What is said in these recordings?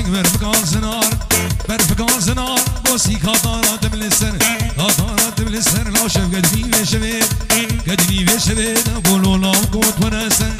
سنگ برفقان زنار برفقان زنار بوسی خاطرات من السر خاطرات من السر لا شف قدني وشبيت قدني وشبيت قولوا لا قوت ونسر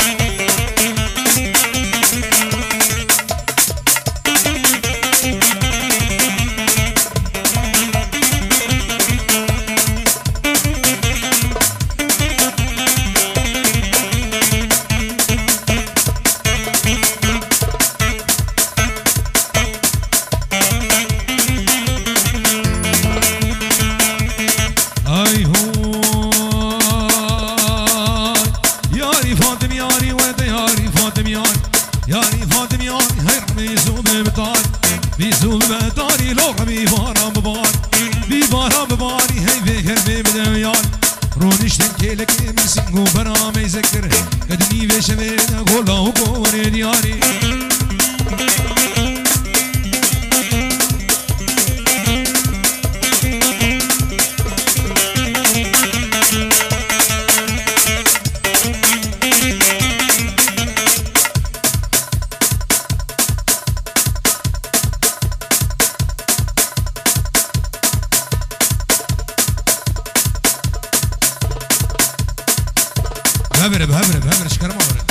بهبر شكرا ما ورد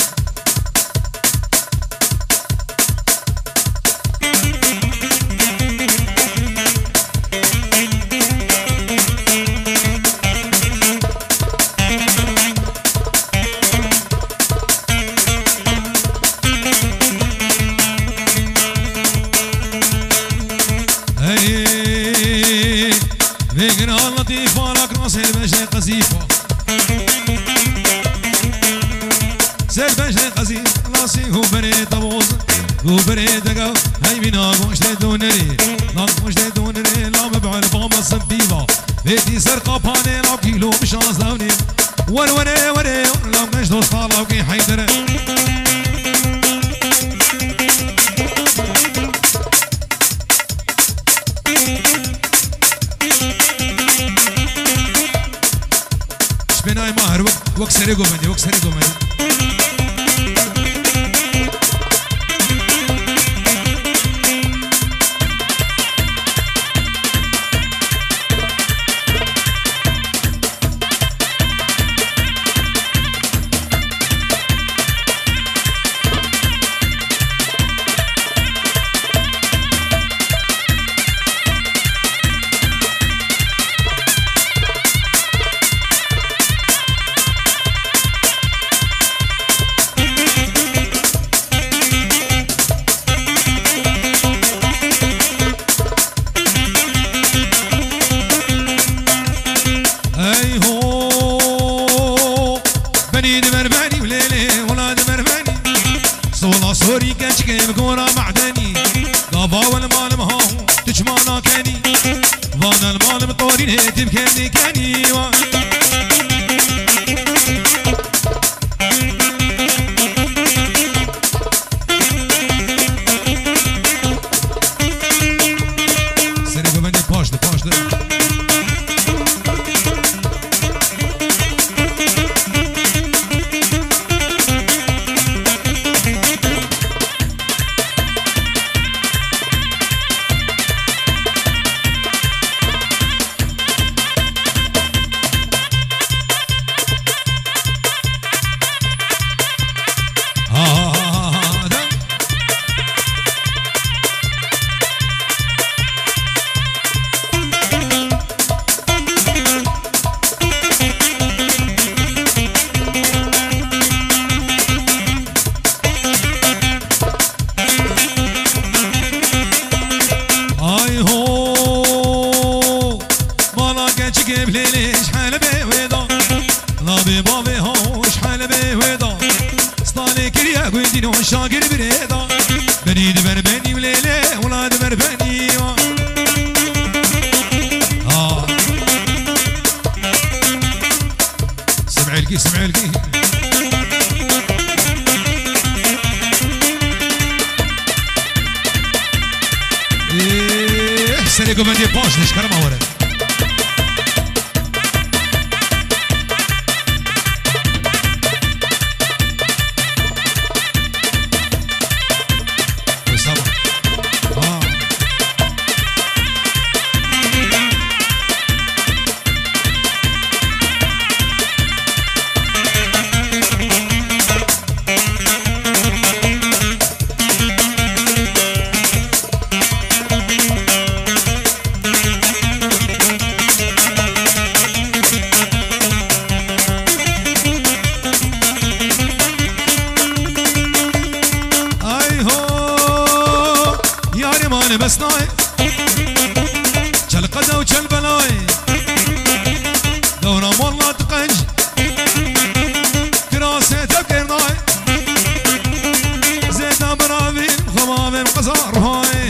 ذكرى لطيفة لك راس البشر قذيفة سربشر قذيف راسي هو بريد طبوز هو بريد دقو هاي بنا مش تدونري لا مش تدونري لا مبعد بابا صبيبة بيتي سرقة باني لا كيلو مش عاصلوني وروري وري لا مش دوست طالع وكي حيدر شبناي ماهر وكسري قومني وكسري قومني سريكم عندي باش نشكر ما ورد مال بسناي چل قدا وچل بلاي دورا والله تقنج كراسة تكرناي زيتا برافين خمامين قصار هاي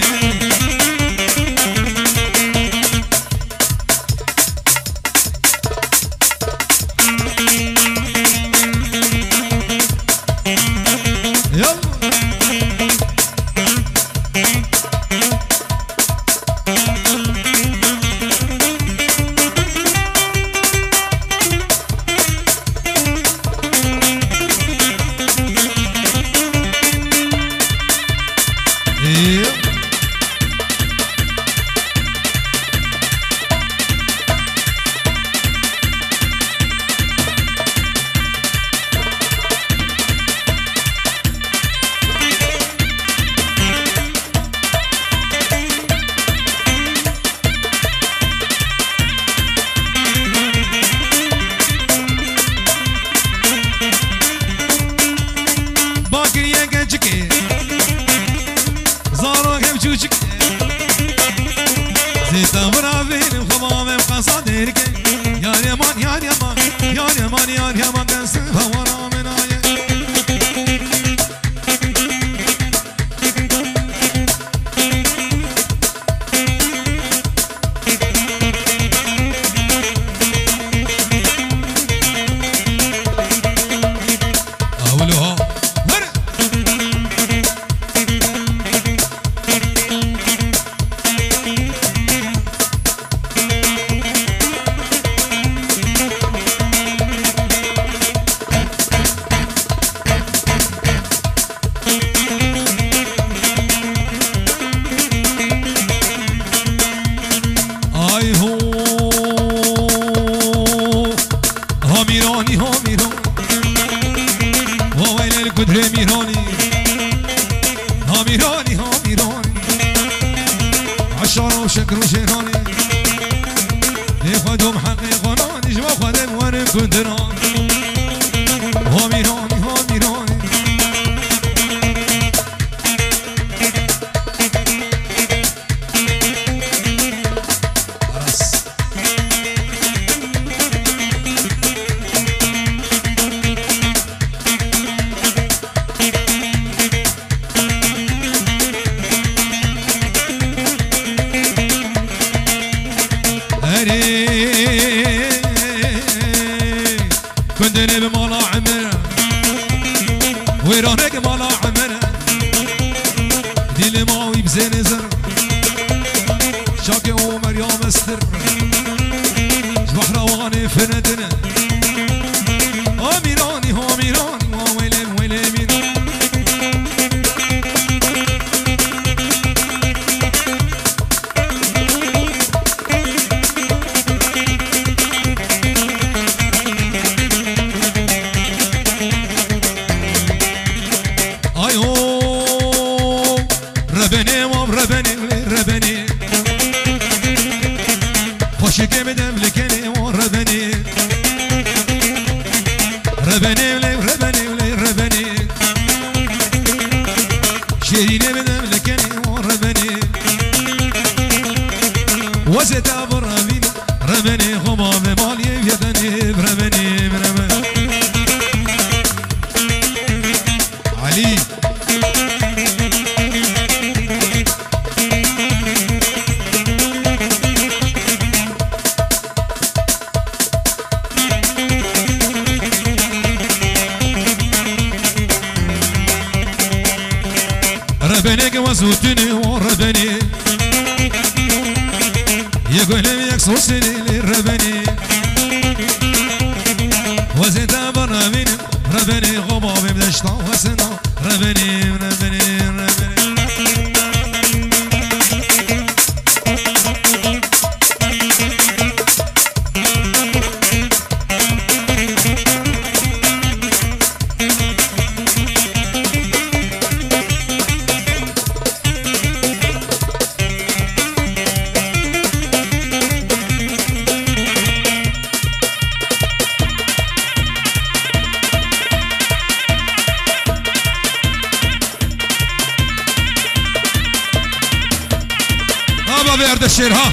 بابي أرد الشير ها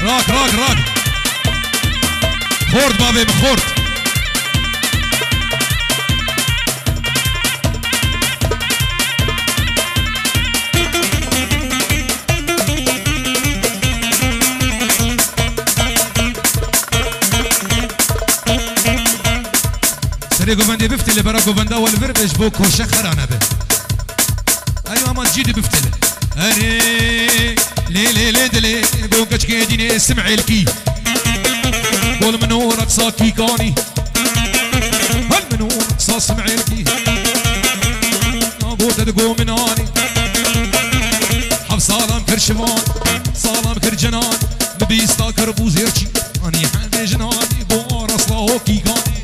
راك راك راك خورد بابي بخورد سريقو بندي بفتلي براكو بندا والبربش بوكو شخر أنا به أيوة ما تجيدي بفتلي أني لي لي لي دلي بوكش كيديني سمعي الكي قول منو رقصا كيكاني هل منو رقصا سمعي الكي قول تدقو من آني حب صالم كرشمان صالم كرجنان ببيستا كربو زيرشي أني حمي جناني بو رصلا كيكاني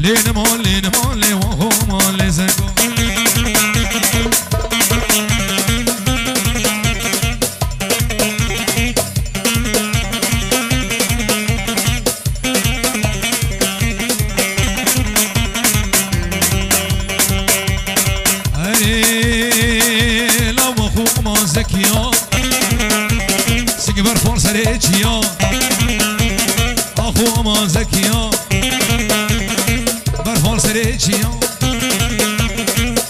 لين مالي وهو مالي زكو زكيا سكبر فور سريتشيا اخو اما زكيا برفور سريتشيا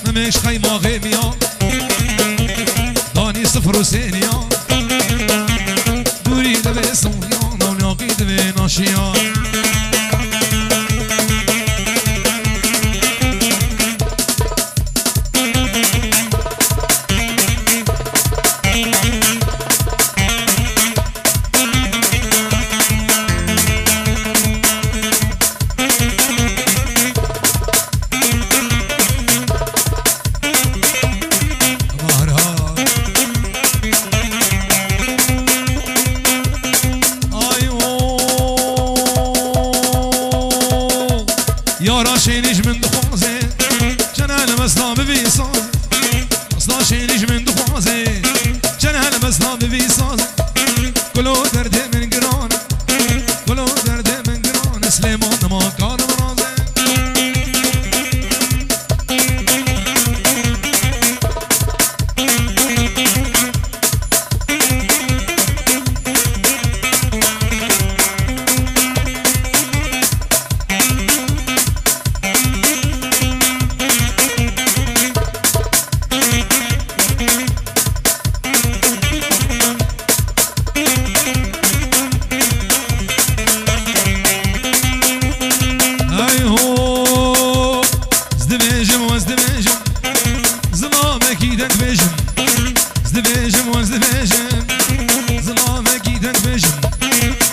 نمش خيمة غيميا داني صفر وسينيا دوري دبي صويا نوناقي دبي ناشيا شينيش من دخوازي جنال مسنا ببيصاز اصلا شينيش من دخوازي جنال مسنا ببيصاز كلو درد من قران كلو درد من قران سليمان ما كان مرازي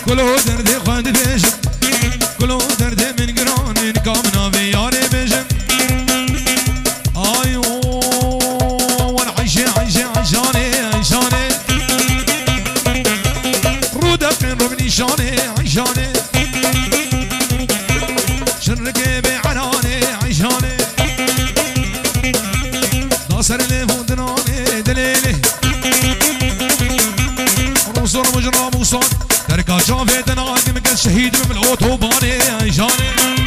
كلو درد خواند بيجم كلو درد من قران كامنا بياري بيجم ايو والعيشي عيشاني رودك ربني شاني عيشاني شرقي بعراني عيشاني ناصر لي فودناني دليلي روسر مجرى موصان تركا شافت ناقم كان شهيد من الاوتوباني عيشاني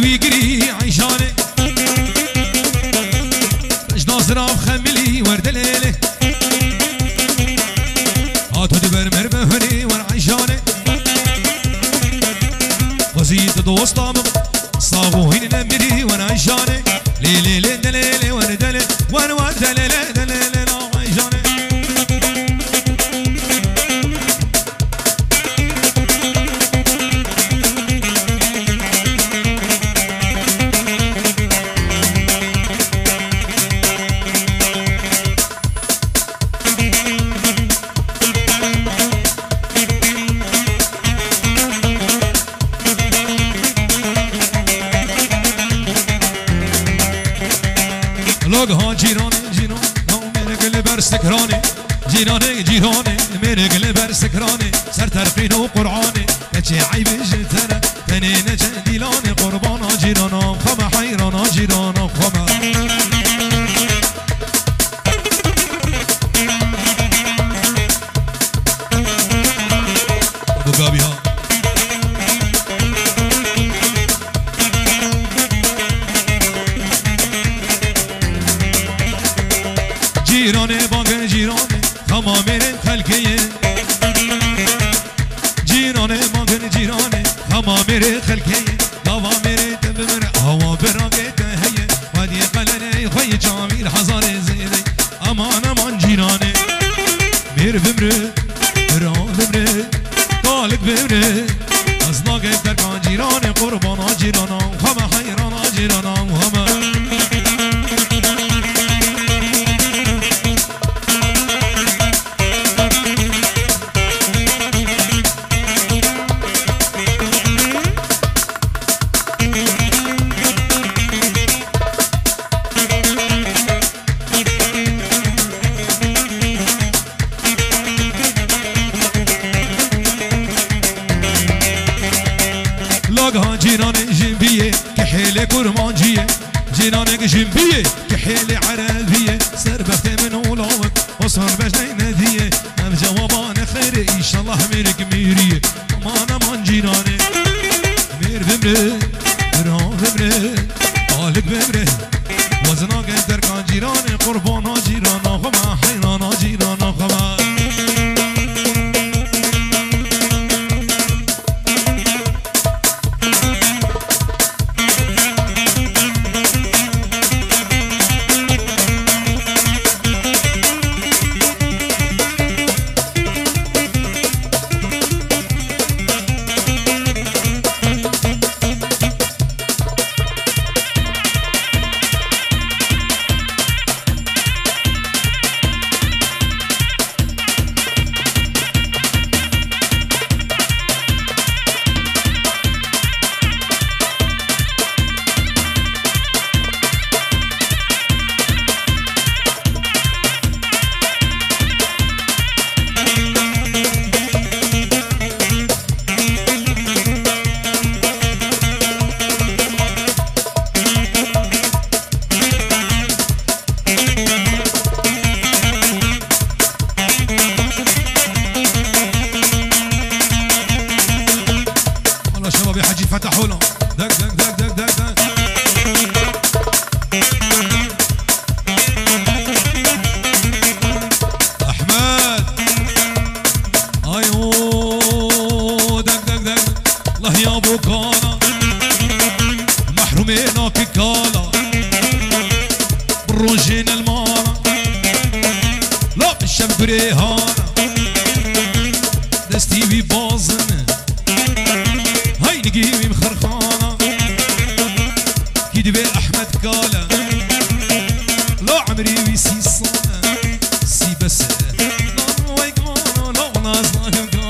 ويقري عيشاني اجنا زراف خملي ورد ليلي هاتو دبر مرمهني وانا عيشاني وزيد دوسطام صابو هين نمري وانا عيشاني ليلي ليلي وانا دلي وانا ورد ليلي دليلي عيشاني लोग हाँ जीराने हाँ मेरे गले बर सखराने जीराने मेरे गले बर सखराने सर तरफीनो कुराने कचे عيب جتنا تنين جديلاني قربانا جيرانا خما حيرانا جيرانا خما ابو قابي ها جيراني باقي جيراني خمامير خلقية جيراني باقي جيراني خمامير خلقية دوامير تبمر هوا براقيت هي ودي قلني خوي جميل حزار زيدي امان امان جيراني مير بمر بران بمر طالق بمر أصلاق دركان جيراني قربانا جيرانا وهما حيرانا جيرانا وهما جيراني جنبية كحيلة كرمانجية جيراني جنبية كحيلة عربية سربخت من ولوك وصهر بجني نادية ام جوابان خير ان شاء الله ميرك ميرية امان امان جيراني مير بمره بران بمره طالق بمره وزنا قدر كان جيراني قربانا جيرانا خما حيرانا جيرانا خما فتحوا لهم دق دق دق دق دق دق احمد ايوه دق دق دق الله يا ابو كالا محرومين كالا بروجين المارا لا بالشمس ريهانا دستي ببازن نجيبي مخرخانة كدبي أحمد كالا لا عمري ويسي صانا سي بس لا ويقانا لا نازنا كالا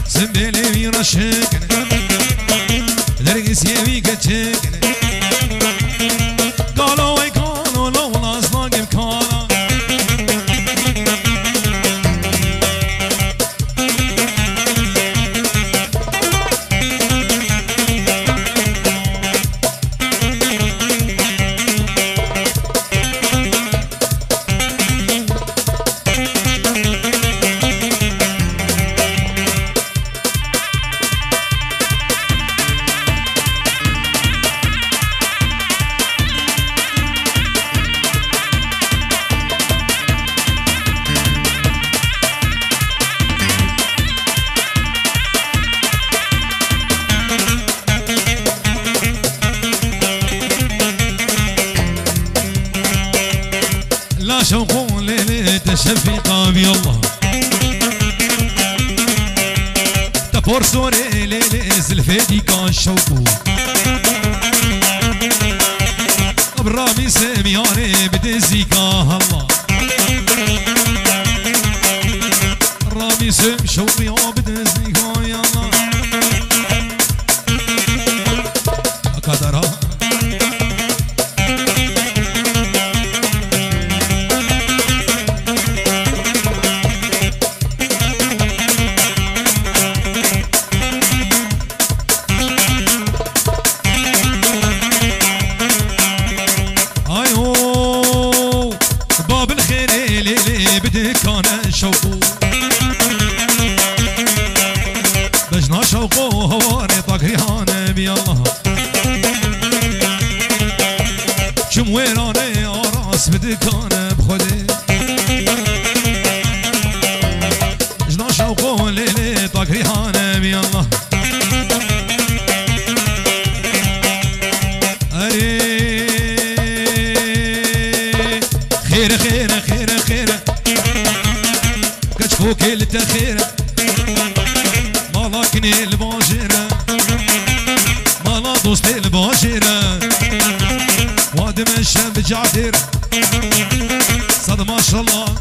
زنبيلي ويرشكن درقس يمي كتشكن قالوا ويقالوا لو لازنا قمكانا لا شوقون ليلة تشفيقا بيالله تبور سوري ليلة زلفيدي كان شوقو برامي سمياني بدزيكا الله رامي سم شوقي بدزيكا يلا قدرها شوقو بجنا شوقو هواني طاقريهان بيالله شمويراني آراس بدكان بخودي بجنا شوقو ليلي طاقريهان بيالله أري خير خير خير خير فوق التخيرة مالكني الباشرة مالا دوستي الباشرة وادم الشام جعفر صد ما شاء الله